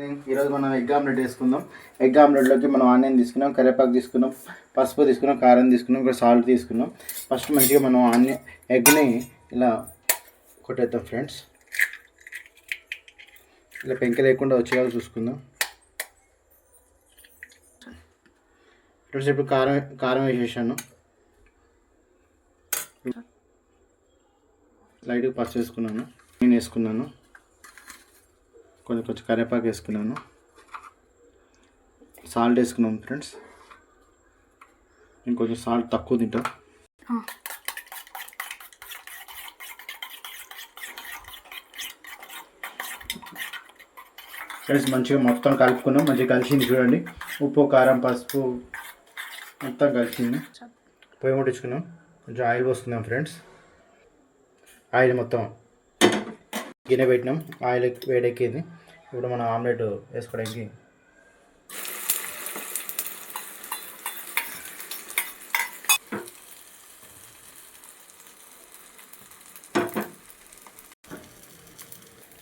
ఈరోజు మనం egg omelette వేసుకుందాం. ఎగ్ ఆమ్లెట్లోకి మనం ఆనియన్ తీసుకున్నాం, కరివేపాకు తీసుకున్నాం, పసుపు తీసుకున్నాం, కారం తీసుకున్నాం, ఇక్కడ సాల్ట్ తీసుకున్నాం. ఫస్ట్ మంచిగా మనం ఎగ్ని ఇలా కొట్టేద్దాం ఫ్రెండ్స్. ఇలా పెంక లేకుండా వచ్చేలాగా చూసుకుందాం ఫ్రెండ్స్. ఇప్పుడు కారం వేసేసాను, లైట్గా పసుపు వేసుకున్నాను, నేను వేసుకున్నాను, కొంచెం కరివేపాకు వేసుకున్నాను, సాల్ట్ వేసుకున్నాం ఫ్రెండ్స్. ఇంకొంచెం సాల్ట్ తక్కువ తింటా. ఫ్రెండ్స్ మంచిగా మొత్తం కలుపుకున్నాం, మంచిగా కలిసింది చూడండి. ఉప్పు, కారం, పసుపు మొత్తం కలిసింది. పొయ్యి ముట్టించుకున్నాం, కొంచెం ఆయిల్ పోసుకుందాం ఫ్రెండ్స్. ఆయిల్ మొత్తం గిన్నె పెట్టినాం, ఆయిల్ వేడెక్కింది. ఇప్పుడు మనం ఆమ్లెట్ వేసుకోవడానికి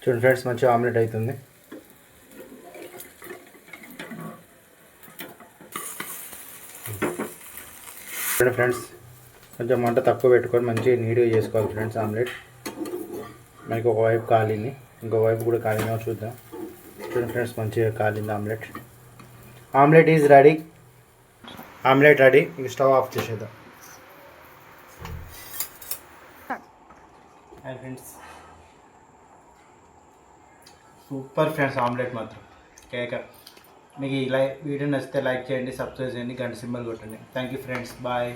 చూడండి ఫ్రెండ్స్, మంచిగా ఆమ్లెట్ అవుతుంది. చూడండి ఫ్రెండ్స్, కొంచెం మంట తక్కువ పెట్టుకొని మంచిగా నీట్గా చేసుకోవాలి ఫ్రెండ్స్ ఆమ్లెట్. మనకి ఒకవైపు కాలింది, ఇంకోవైపు కూడా కాలిందో చూద్దాం. చూడండి ఫ్రెండ్స్, మంచిగా కాలింది omelette. Omelette is ready. Omelette ready. ఇంక స్టవ్ ఆఫ్ చేసేద్దాం. Hi friends, super friends, omelette మాత్రం కేక. మీకు ఈ వీడియో నచ్చితే లైక్ చేయండి, సబ్స్క్రైబ్ చేయండి, గంట సింబల్ కొట్టండి. Thank you friends, bye.